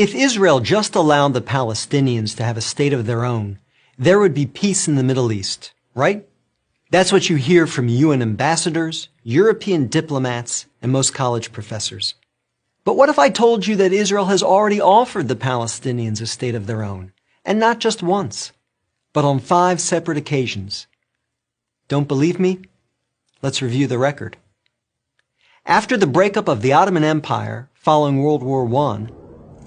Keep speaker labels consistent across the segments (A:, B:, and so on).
A: If Israel just allowed the Palestinians to have a state of their own, there would be peace in the Middle East, right? That's what you hear from UN ambassadors, European diplomats, and most college professors. But what if I told you that Israel has already offered the Palestinians a state of their own, and not just once, but on 5 separate occasions? Don't believe me? Let's review the record. After the breakup of the Ottoman Empire following World War I,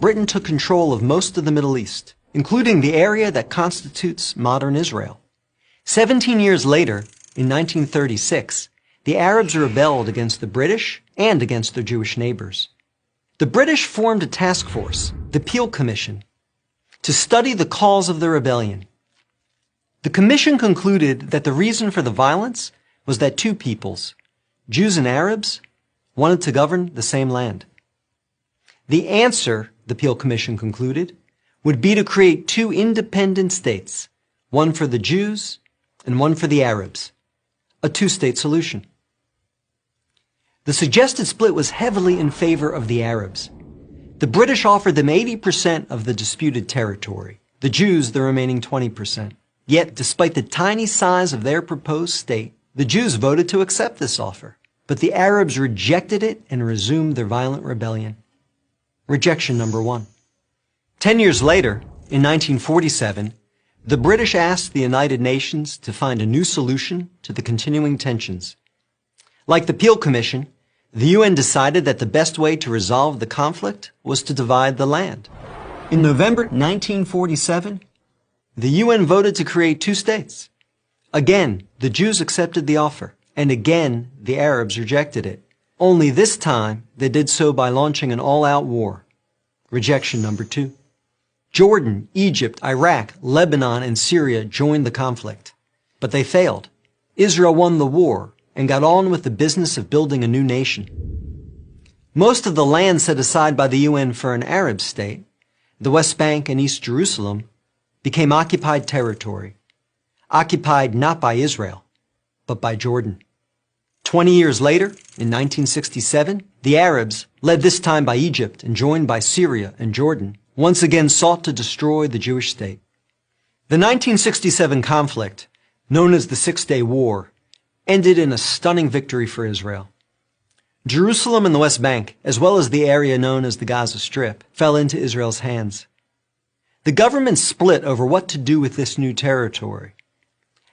A: Britain took control of most of the Middle East, including the area that constitutes modern Israel. 17 years later, in 1936, the Arabs rebelled against the British and against their Jewish neighbors. The British formed a task force, the Peel Commission, to study the cause of the rebellion. The commission concluded that the reason for the violence was that 2 peoples, Jews and Arabs, wanted to govern the same land. The answer, the Peel Commission concluded, would be to create 2 independent states, one for the Jews and one for the Arabs, a 2-state solution. The suggested split was heavily in favor of the Arabs. The British offered them 80% of the disputed territory, the Jews the remaining 20%. Yet, despite the tiny size of their proposed state, the Jews voted to accept this offer, but the Arabs rejected it and resumed their violent rebellion. Rejection number 1. 10 years later, in 1947, the British asked the United Nations to find a new solution to the continuing tensions. Like the Peel Commission, the UN decided that the best way to resolve the conflict was to divide the land. In November 1947, the UN voted to create 2 states. Again, the Jews accepted the offer, and again, the Arabs rejected it. Only this time, they did so by launching an all-out war. Rejection number 2. Jordan, Egypt, Iraq, Lebanon, and Syria joined the conflict. But they failed. Israel won the war and got on with the business of building a new nation. Most of the land set aside by the UN for an Arab state, the West Bank and East Jerusalem, became occupied territory. Occupied not by Israel, but by Jordan. 20 years later, in 1967, the Arabs, led this time by Egypt and joined by Syria and Jordan, once again sought to destroy the Jewish state. The 1967 conflict, known as the Six-Day War, ended in a stunning victory for Israel. Jerusalem and the West Bank, as well as the area known as the Gaza Strip, fell into Israel's hands. The government split over what to do with this new territory.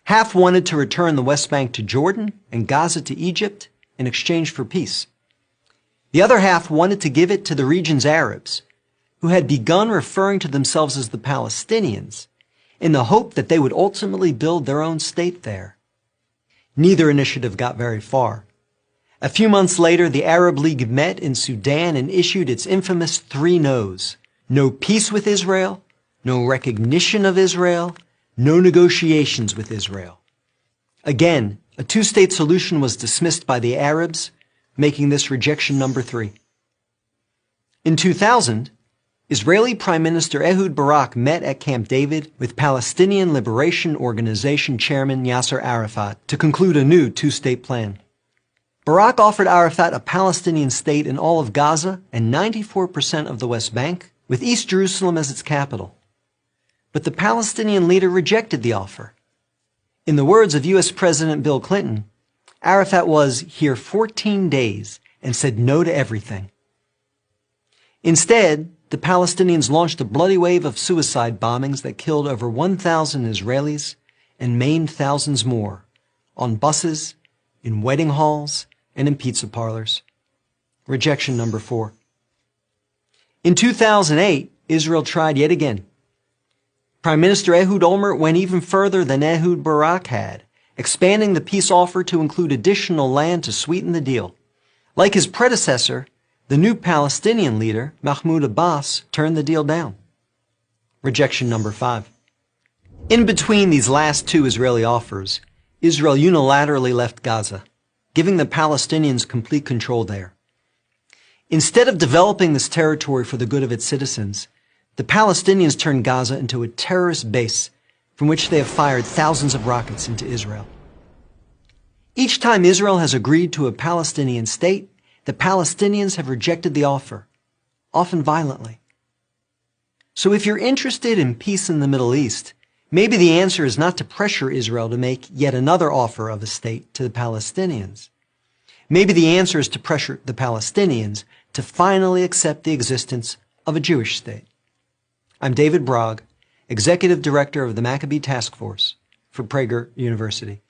A: Half wanted to return the West Bank to Jordan and Gaza to Egypt in exchange for peace. The other half wanted to give it to the region's Arabs, who had begun referring to themselves as the Palestinians, in the hope that they would ultimately build their own state there. Neither initiative got very far. A few months later, the Arab League met in Sudan and issued its infamous 3 no's. No peace with Israel, no recognition of Israel, no negotiations with Israel. Again, a 2-state solution was dismissed by the Arabs, making this rejection number 3. In 2000, Israeli Prime Minister Ehud Barak met at Camp David with Palestinian Liberation Organization Chairman Yasser Arafat to conclude a new 2-state plan. Barak offered Arafat a Palestinian state in all of Gaza and 94% of the West Bank, with East Jerusalem as its capital. But the Palestinian leader rejected the offer. In the words of U.S. President Bill Clinton, Arafat was here 14 days and said no to everything. Instead, the Palestinians launched a bloody wave of suicide bombings that killed over 1,000 Israelis and maimed thousands more on buses, in wedding halls, and in pizza parlors. Rejection number 4. In 2008, Israel tried yet again. Prime Minister Ehud Olmert went even further than Ehud Barak had, expanding the peace offer to include additional land to sweeten the deal. Like his predecessor, the new Palestinian leader, Mahmoud Abbas, turned the deal down. Rejection number 5. In between these last 2 Israeli offers, Israel unilaterally left Gaza, giving the Palestinians complete control there. Instead of developing this territory for the good of its citizens, the Palestinians turned Gaza into a terrorist base from which they have fired thousands of rockets into Israel. Each time Israel has agreed to a Palestinian state, the Palestinians have rejected the offer, often violently. So if you're interested in peace in the Middle East, maybe the answer is not to pressure Israel to make yet another offer of a state to the Palestinians. Maybe the answer is to pressure the Palestinians to finally accept the existence of a Jewish state. I'm David Brog, Executive Director of the Maccabee Task Force for Prager University.